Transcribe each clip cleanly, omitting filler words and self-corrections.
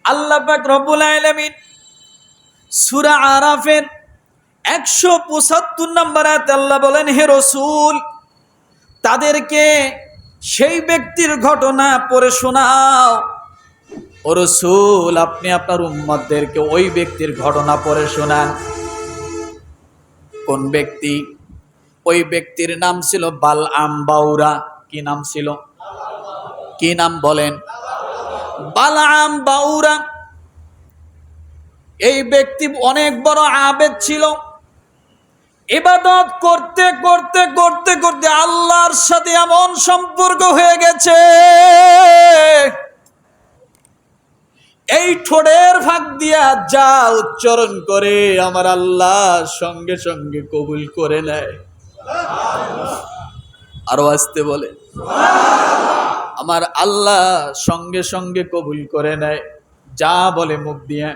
আল্লাহ পাক রব্বুল আলামিন সূরা আরাফের 175 নম্বর আয়াতে আল্লাহ বলেন, হে রাসূল, তাদেরকে সেই ব্যক্তির ঘটনা পড়ে শোনাও। ও রাসূল, আপনি আপনার উম্মতদেরকে ওই ব্যক্তির ঘটনা পড়ে শোনান। কোন ব্যক্তি? ওই ব্যক্তির নাম ছিল বালআম বাউরা। কি নাম ছিল? কি নাম বলেন? বালআম বাউরা। এই ব্যক্তি অনেক বড় আবেদ ছিল। ইবাদত করতে করতে করতে করতে আল্লাহর সাথে এমন সম্পর্ক হয়ে গেছে, এই ঠোঁটের ফাঁক দিয়া যা উচ্চারণ করে আমার আল্লাহ সঙ্গে সঙ্গে কবুল করে নেয়। আরো আসতে বলে, আমার আল্লাহ সঙ্গে সঙ্গে কবুল করে নেয় যা বলে মুখ দিয়ে।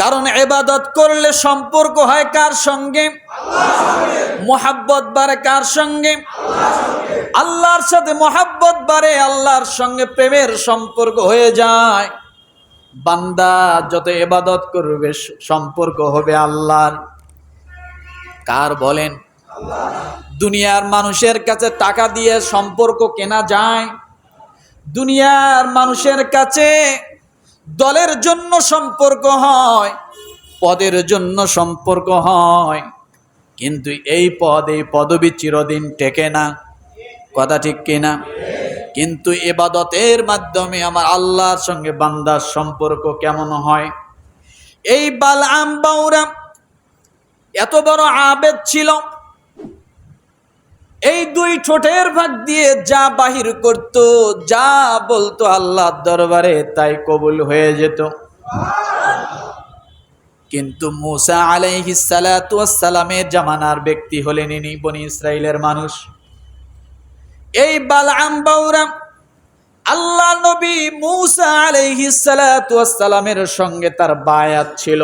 কারণ ইবাদত করলে সম্পর্ক হয় কার সঙ্গে? মোহাব্বত বাড়ে কার সঙ্গে? আল্লাহর সাথে মোহাব্বত বাড়ে, আল্লাহর সঙ্গে প্রেমের সম্পর্ক হয়ে যায়। বান্দা যত ইবাদত করবে সম্পর্ক হবে আল্লাহর। কার বলেন? দুনিয়ার মানুষের কাছে টাকা দিয়ে সম্পর্ক কেনা যায়, দুনিয়ার মানুষের কাছে দলের জন্য সম্পর্ক হয়, পদের জন্য সম্পর্ক হয়, কিন্তু এই পদ, এই পদবী চিরদিন টেকে না। কথা ঠিক কিনা? কিন্তু ইবাদতের মাধ্যমে আমার আল্লাহর সঙ্গে বান্দার সম্পর্ক কেমন হয়? এই বালআম বাউরা এত বড় আবেদ ছিল, এই দুই ঠোঁটের ভাগ দিয়ে যা বাহির করত, যা বলতো আল্লাহর দরবারে তাই কবুল হয়ে যেত। কিন্তু মূসা আলাইহিস সালাতু ওয়াস সালামের জামানার ব্যক্তি হলেন ইনি, বনি ইসরাইলের মানুষ। এই বালআম বাউরা আল্লাহ নবী মূসা আলাইহিস সালাতু ওয়াস সালামের সঙ্গে তার বায়াত ছিল,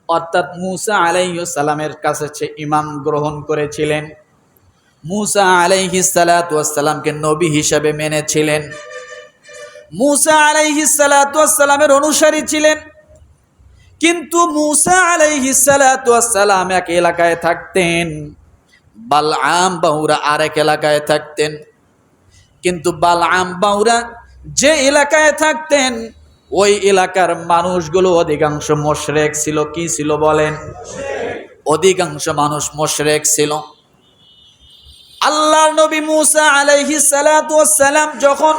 অর্থাৎ মূসা আলাইহিস সালামের কাছে সে ঈমান গ্রহণ করেছিলেন, মূসা আলাইহিস সালাতু ওয়াস সালামকে নবী হিসাবে মেনেছিলেন, মূসা আলাইহিস সালাতু ওয়াস সালামের অনুসারী ছিলেন। কিন্তু মূসা আলাইহিস সালাতু ওয়াস সালাম এক এলাকায় থাকতেন, বালআম বাউরা আরেক এলাকায় থাকতেন। কিন্তু বালআম বাউরা যে এলাকায় থাকতেন ওই এলাকার মানুষগুলো অধিকাংশ মুশরিক ছিল। কি ছিল বলেন? অধিকাংশ মানুষ মুশরিক ছিল। আল্লাহর নবী মূসা আলাইহিস সালাতু ওয়াস সালাম যখন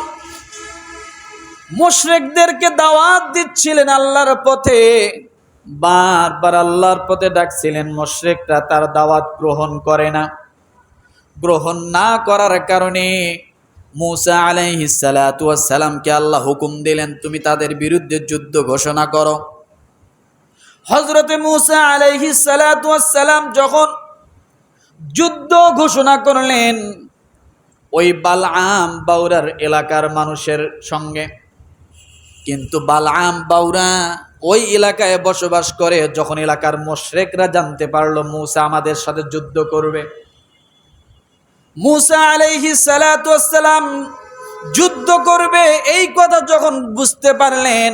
মুশরিকদেরকে দাওয়াত দিচ্ছিলেন আল্লাহর পথে, বারবার আল্লাহর পথে ডাকছিলেন, মুশরিকরা তার দাওয়াত গ্রহণ করে না। গ্রহণ না করার কারণে মূসা আলাইহিস সালাতু ওয়াস সালামকে আল্লাহ হুকুম দিলেন, তুমি তাদের বিরুদ্ধে যুদ্ধ ঘোষণা করো। হযরতে মূসা আলাইহিস সালাতু ওয়াস সালাম যখন যুদ্ধ ঘোষণা করলেন ওই বালআম বাউরার এলাকার মানুষের সঙ্গে, কিন্তু বালআম বাউরা ওই এলাকায় বসবাস করে। যখন এলাকার মুশরিকরা জানতে পারলো মূসা আমাদের সাথে যুদ্ধ করবে, মূসা আলাইহিস সালাতু ওয়াস সালাম যুদ্ধ করবে এই কথা যখন বুঝতে পারলেন,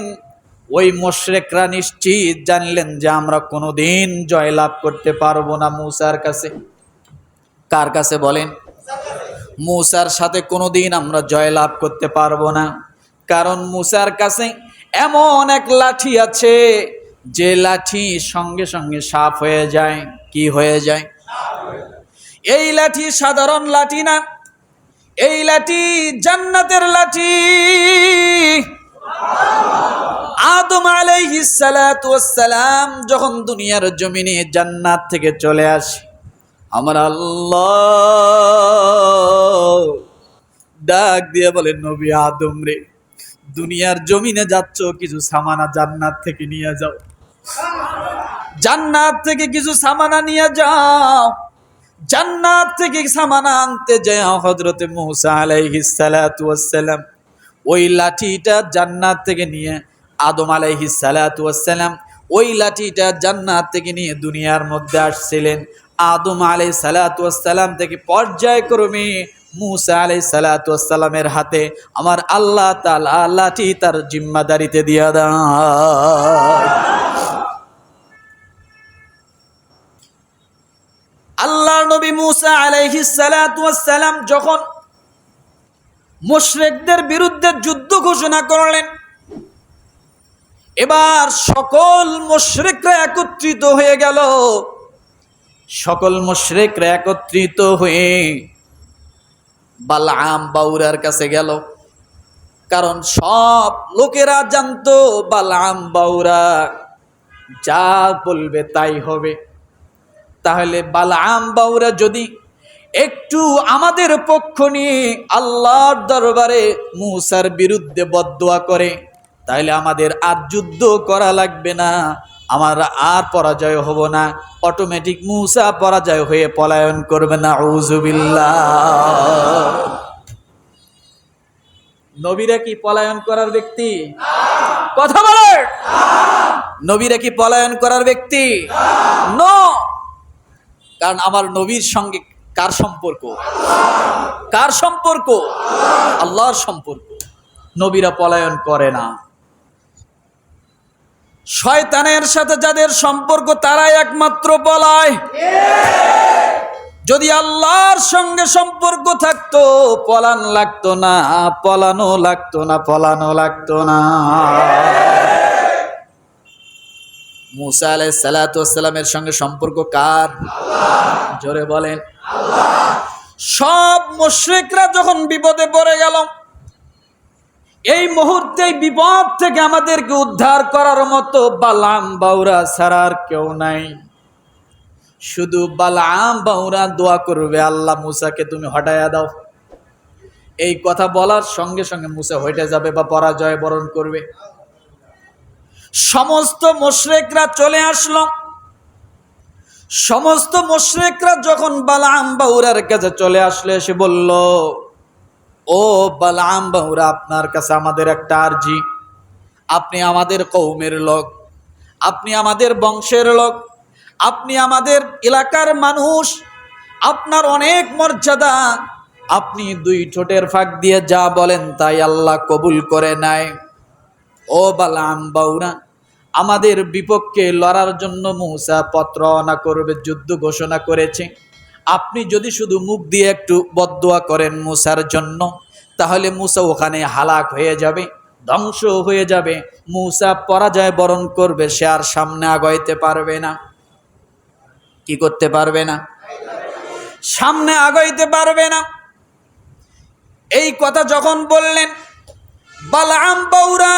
ওই মুশরিকরা নিশ্চিত জানলেন যে আমরা কোনোদিন জয়লাভ করতে পারবো না মূসার কাছে। কার কাছে বলেন? মূসার সাথে কোনোদিন আমরা জয়লাভ করতে পারবো না। কারণ মূসার কাছে এমন এক লাঠি আছে যে লাঠি সঙ্গে সঙ্গে সাপ হয়ে যায়। কি হয়ে যায়? এই লাঠি সাধারণ লাঠি না, এই লাঠি জান্নাতের লাঠি। আদম আলাইহিস সালাতু ওয়াস সালাম যখন দুনিয়ার জমিনে জান্নাত থেকে চলে আসে, আমার আল্লাহ ডাক দিয়ে বলেন, নবী আদম রে, দুনিয়ার জমিনে যাচ্ছ, কিছু সামানা জান্নাত থেকে নিয়ে যাও, জান্নাত থেকে কিছু সামানা নিয়ে যাও। জান্নাত থেকে সামানা আনতে যায় হযরতে মূসা আলাইহিস সালাতু ওয়াস সালাম ওই লাঠিটা জান্নাত থেকে নিয়ে, আদম আলাইহিস সালাতু ওয়াস সালাম ওই লাঠিটা জান্নাত থেকে নিয়ে দুনিয়ার মধ্যে আসছিলেন। আদম আলাইহিস সালাতু ওয়াস সালাম থেকে পর্যায়ক্রমে মুসা আলাইহিস সালাতু ওয়াস সালামের হাতে আমার আল্লাহ তাআলা লাঠি তার জিম্মাদারিতে দিয়া দেয়। আল্লাহর নবী মুসা আলাইহিস সালাতু ওয়াস সালাম যখন মুশরিকদের বিরুদ্ধে যুদ্ধ ঘোষণা করলেন, এবার সকল মুশরিকরা একত্রিত হয়ে গেল। সকল মুশরিকরা একত্রিত হয়ে বালআম বাউরার কাছে গেল, কারণ সব লোকেরা জানতো বালআম বাউরা যা বলবে তাই হবে। তাহলে বালআম বাউরা যদি একটু আমাদের পক্ষ নিয়ে আল্লাহর দরবারে মুসার বিরুদ্ধে বদদোয়া করে, তাহলে আমাদের আর যুদ্ধ করা লাগবে না, আমরা আর পরাজয় হব না, অটোমেটিক মুসা পরাজয় হয়ে পলায়ন করবে না। আউযুবিল্লাহ। নবীরা কি পলায়ন করার ব্যক্তি? কথা বলে। নবীরা কি পলায়ন করার ব্যক্তি? নো। কারণ আমার নবীর সঙ্গে কার সম্পর্ক? কার সম্পর্ক? আল্লাহর সম্পর্ক। নবীরা পলায়ন করে না। শয়তানের সাথে যাদের সম্পর্ক তারাই একমাত্র পলায়। যদি আল্লাহর সঙ্গে সম্পর্ক থাকতো পলান লাগতো না, পলানো লাগতো না, পলানো লাগতো না। মুসা আলাইহিস সালাতু ওয়াস সালামের সঙ্গে সম্পর্ক কার? জোরে বলেন। সব মুশরিকরা যখন বিপদে পড়ে গেল, এই মুহূর্তে বিপদ থেকে আমাদেরকে উদ্ধার করার মতো বালআম বাউরা ছাড়া আর কেউ নাই। শুধু বালআম বাউরা দোয়া করবে, আল্লাহ মুসাকে তুমি হটায়া দাও। এই কথা বলার সঙ্গে সঙ্গে মুসা হটে যাবে বা পরাজয় বরণ করবে। সমস্ত মুশরিকরা চলে আসলো। সমস্ত মুশরিকরা যখন বালআম বাউরার কাছে চলে আসলে, এসে বলল, ও বালআম বাউরা, আপনার কাছে আমাদের একটা আরজি। আপনি আমাদের কওমের লোক, আপনি আমাদের বংশের লোক, আপনি আমাদের এলাকার মানুষ, আপনার অনেক মর্যাদা, আপনি দুই ঠোঁটের ফাঁক দিয়ে যা বলেন তাই আল্লাহ কবুল করে নেয়। ও বালআম বাউরা, আমাদের বিপক্ষে লড়ার জন্য মুসা পত্র রওনা করবে, যুদ্ধ ঘোষণা করেছে। আপনি যদি শুধু মুখ দিয়ে একটু বদদোয়া করেন মুসার জন্য, তাহলে মুসা ওখানে হালাক হয়ে যাবে, ধ্বংস হয়ে যাবে। মুসা পরাজয় বরণ করবে, সে আর সামনে আগাইতে পারবে না। কি করতে পারবে না? সামনে আগাইতে পারবে না। এই কথা যখন বললেন, বালআম বাউরা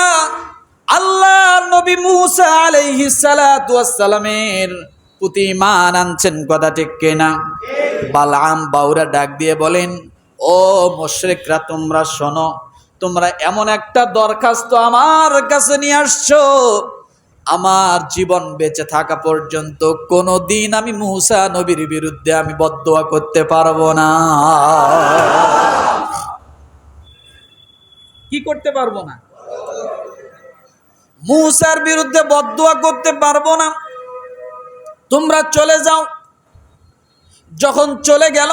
আল্লাহর নবী মুসা আলাইহিস সালাতু ওয়াস সালামের প্রতি ঈমান আনছেন, কথা ঠিক কিনা? বালআম বাউরা ডাক দিয়ে বলেন, ও মুশরিকরা, তোমরা শোনো, তোমরা এমন একটা দরখাস্ত আমার কাছে নিয়ে আসছো, আমার জীবন বেঁচে থাকা পর্যন্ত কোনোদিন আমি মুসা নবীর বিরুদ্ধে আমি বদদোয়া করতে পারবো না। কি করতে পারবো না? মুসার বিরুদ্ধে বদদোয়া করতে পারবো না। তোমরা চলে যাও। যখন চলে গেল,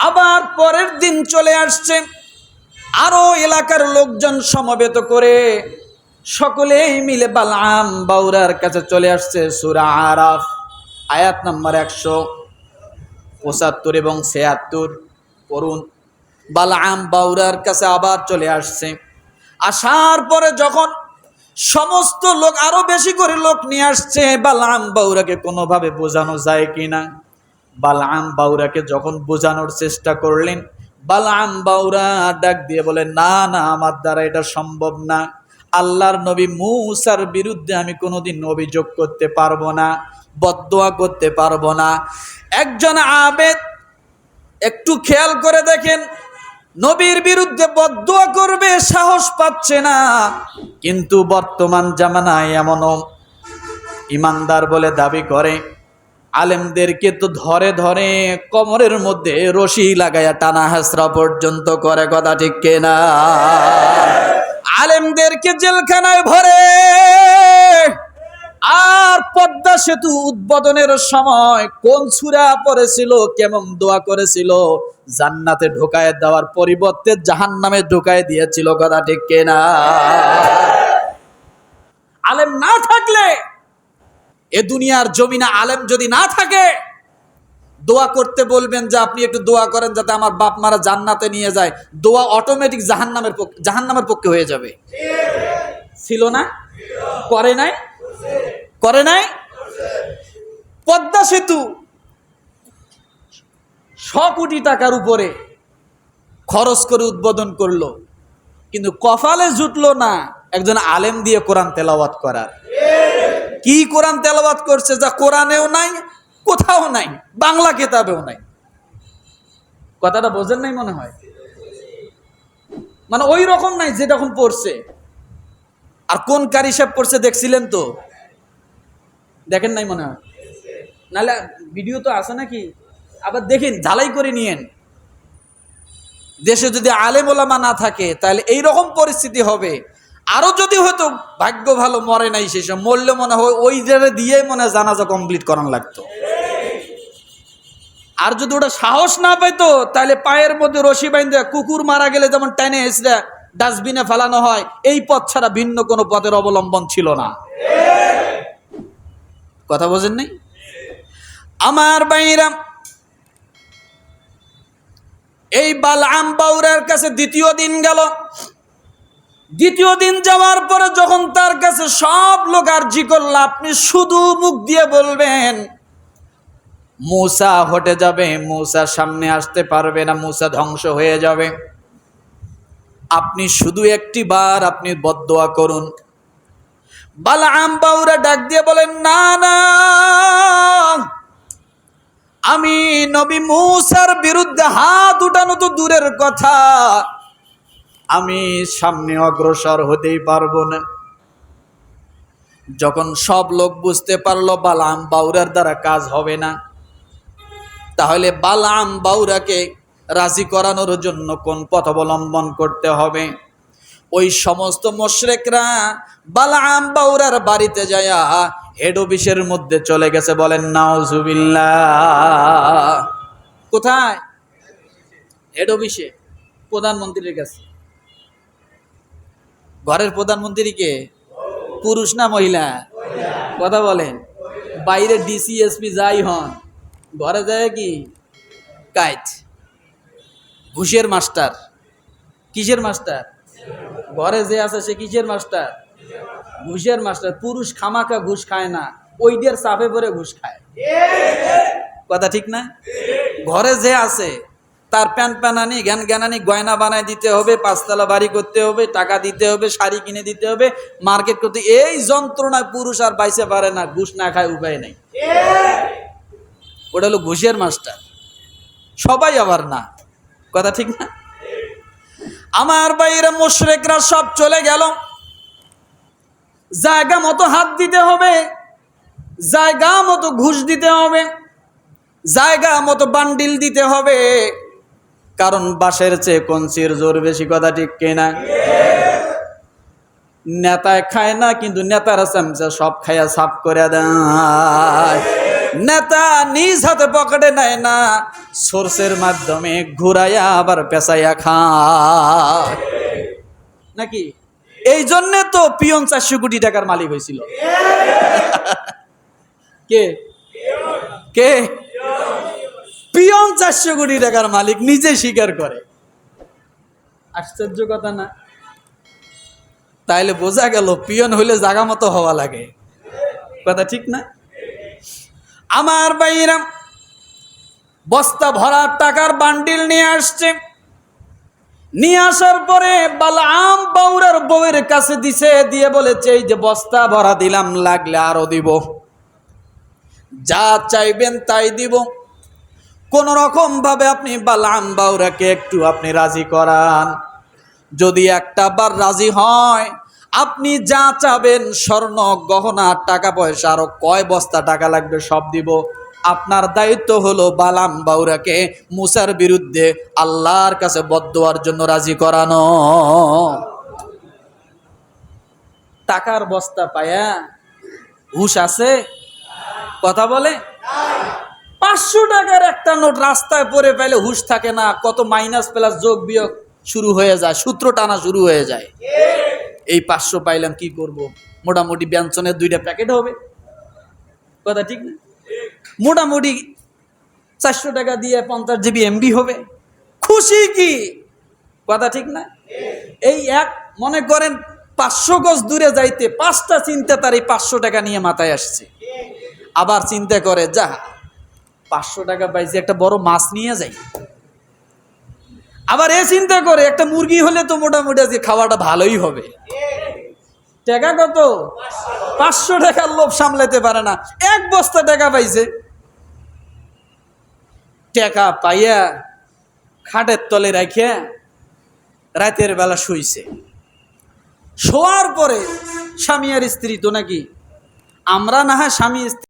আবার পরের দিন চলে আসছে, আরো এলাকার লোকজন সমবেত করে সকলেই মিলে বালআম বাউরার কাছে চলে আসছে। সূরা আরাফ আয়াত নাম্বার 175 এবং 76 পড়ুন। বালআম বাউরার কাছে আবার চলে আসছে। আসার পরে যখন সমস্ত লোক, আরো বেশি করে লোক নিয়ে আসছে, বালআম বাউরাকে কোনোভাবে বোঝানো যায় কিনা। বালআম বাউরাকে যখন বোঝানোর চেষ্টা করলেন, বালআম বাউরা ডাক দিয়ে বলে, না না, আমার দ্বারা এটা সম্ভব না। আল্লাহর নবী মুসার বিরুদ্ধে আমি কোনোদিন অভিযোগ করতে পারবো না, বদদোয়া করতে পারবো না। একজন আবেদ একটু খেয়াল করে দেখেন, নবীর বিরুদ্ধে বদদোয়া করবে সাহস পাচ্ছে না। কিন্তু বর্তমান জামানায় এমনও ইমানদার বলে দাবি করে, আলেমদেরকে তো ধরে ধরে কোমরের মধ্যে রশি লাগায়া টানা হেসরা পর্যন্ত করে, কথা ঠিক কিনা? আলেমদেরকে জেলখানায় ভরে, আর পদ্মা সেতু উদ্বোধনের সময় কোন সূরা পড়েছিল, কেমন দোয়া করেছিল? জান্নাতে ঢোকায় দেওয়ার পরিবর্তে জাহান্নামে ঢোকায় দিয়েছিল। কথা ঠিক কিনা? আলেম না থাকলে, এ দুনিয়ার জমিনে আলেম যদি না থাকে, দোয়া করতে বলবেন যে আপনি একটু দোয়া করেন যাতে আমার বাপ মারা জান্নাতে নিয়ে যায়, দোয়া অটোমেটিক জাহান্নামের পক্ষে হয়ে যাবে। ছিল না? করে নাই? করে নাই? পদ্মা সেতু 100 কোটি টাকার উপরে খরচ করে উদ্বোধন করলো, কিন্তু কপালে জুটলো না একজন আলেম দিয়ে কোরআন তেলাওয়াত করার। কি কোরআন তেলাওয়াত করছে যা কোরআনেও নাই, কোথাও নাই, বাংলা কিতাবেও নাই। কথাটা বোঝেন নাই মনে হয়? মানে ওই রকম নাই যেরকম পড়ছে। আর কোন কারি সাহেব পড়ছে দেখছিলেন তো? দেখেন নাই মনে হয়? নাহলে ভিডিও তো আছে নাকি? আবার দেখেন, ঝালাই করে নিয়েন। দেশে যদি আলেম ওলামা না থাকে তাহলে এইরকম পরিস্থিতি হবে। আরো যদি হয়তো ভাগ্য ভালো মরে নাই, সেসব মরলে মনে হয় ওই জায়গা দিয়ে মনে হয় জানাজা কমপ্লিট করানো লাগতো। আর যদি ওটা সাহস না পাইতো তাহলে পায়ের মধ্যে রশি বাইন্ধে কুকুর মারা গেলে যেমন টেনে এসে ডাস্টবিনে ফেলানো হয়, এই পথ ছাড়া ভিন্ন কোনো পথের অবলম্বন ছিল না। কথা বোঝেন নাই? আমার ভাইরা, এই বালআম বাউরার কাছে দ্বিতীয় দিন গেল। দ্বিতীয় দিন যাওয়ার পরে যখন তার কাছে সব লোক আরজি করল, আপনি শুধু মুখ দিয়ে বলবেন মূসা হটে যাবে, মূসা সামনে আসতে পারবে না, মূসা ধ্বংস হয়ে যাবে। আপনি শুধু একটি বার আপনি বদদোয়া করুন। বালআম বাউরা ডাক দিয়ে বলেন, না না, আমি নবী মূসার বিরুদ্ধে হাত উঠানো তো দূরের কথা, আমি সামনে অগ্রসর হতেই পারবো না। যখন সব লোক বুঝতে পারলো বালআম বাউরার দ্বারা কাজ হবে না, তাহলে বালআম বাউরাকে রাজি করানোর জন্য কোন পথ অবলম্বন করতে হবে? ওই সমস্ত মুশরিকরা বালআম বাউরার বাড়িতে যায়া হেড অফিসের মধ্যে চলে গেছে। বলেন নাউজুবিল্লাহ। কোথায়? হেড অফিসে, প্রধানমন্ত্রীর কাছে। ঘরের প্রধানমন্ত্রী কে? পুরুষ না মহিলা? কথা বলেন। বাইরে ডিসি এসপি যাই হন, ঘরে যায় কি কাইট? ঘুষের মাস্টার। কিসের মাস্টার? ঘরে যে আছে সে কিসের মাস্টার? ঘুষের মাস্টার। পুরুষ খামাকা ঘুষ খায় না, ওইদের চাপে পরে ঘুষ খায়। কথা ঠিক না? ঘরে যে আছে তার প্যান প্যানানি জ্ঞান জ্ঞানানি গয়না বানায় দিতে হবে, 5 তলা বাড়ি করতে হবে, টাকা দিতে হবে, শাড়ি কিনে দিতে হবে, মার্কেট করতে। এই যন্ত্রণায় পুরুষ আর বাইসে পারে না, ঘুষ না খায় উপায় নেই। ওটা হলো ঘুষের মাস্টার। সবাই আবার না। কথা ঠিক না? আমার বাইরে মুশরিকরা সব চলে গেল। জায়গা মতো হাত দিতে হবে, জায়গা মতো ঘুষ দিতে হবে, জায়গা মতো বান্ডিল দিতে হবে, কারণ বাঁশের চেয়ে কঞ্চির জোর বেশি। কথা ঠিক কিনা? নেতায় খায় না, কিন্তু নেতারা চামচা সব খায়া সাফ করে দেয়। নেতা নিজ হাতে পকেটে নেয় না, সোর্সের মাধ্যমে ঘুরাইয়া আবার পেঁচাইয়া খায় নাকি? এই জন্যে তো পিয়ন 400 কোটি টাকার মালিক হয়েছিল। কে কে? পিয়ন 400 কোটি টাকার মালিক নিজে স্বীকার করে। আশ্চর্য কথা না? তাইলে বোঝা গেল পিয়ন হইলে জাগা মতো হওয়া লাগে। কথা ঠিক না? আমার ভাইরা, বস্তা ভরা টাকার বান্ডিল নিয়ে আসছে। নিয়ে আসার পরে বালআম বাউরার বউয়ের কাছে দিছে, দিয়ে বলেছে এই যে বস্তা ভরা দিলাম, লাগলে আরো দিব, যা চাইবেন তাই দিব। কোন রকম ভাবে আপনি বালআম বাউরাকে একটু আপনি রাজি করান। যদি একটা বার রাজি হয়, আপনি যা চাবেন, স্বর্ণ গহনা টাকা পয়সা, আরো কয় বস্তা টাকা লাগবে সব দিব। আপনার দায়িত্ব হলো বালআম বাউরাকে মূসার বিরুদ্ধে আল্লাহর কাছে বদদোয়ার জন্য রাজি করানো। টাকার বস্তা পায়া হুশ আছে? কথা বলে। 500 টাকার একটা নোট রাস্তায় পড়ে পেলে হুশ থাকে না, কত মাইনাস প্লাস যোগ বিয়োগ শুরু হয়ে যায়, সূত্র টানা শুরু হয়ে যায়। এই 500 পাইলাম, কি করব? মোটামুটি ব্যঞ্জনের 2টা প্যাকেট হবে, কথা ঠিক না? মোটামুটি 400 টাকা দিয়ে 50 জিবি এমবি হবে, খুশি কি? কথা ঠিক না? এই এক মনে করেন 500 গজ দূরে যাইতে 5টা চিন্তা তার এই 500 টাকা নিয়ে মাথায় আসছে। আবার চিন্তা করে, যা 500 টাকা পাইছি, একটা বড় মাছ নিয়ে যাই। আবার এ চিন্তা করে, একটা মুরগি হলে তো মোটামুটি আজকে খাওয়াটা ভালোই হবে। টাকা কত? 500 টাকার লোভ সামলাতে পারে না, 1 বস্তা টাকা পাইছে। টাকা পাইয়া খাটের তলে রাখিয়া রাতের বেলা শুইছে। শোয়ার পরে স্বামী আর স্ত্রী তো নাকি, আমরা না হয় স্বামী স্ত্রী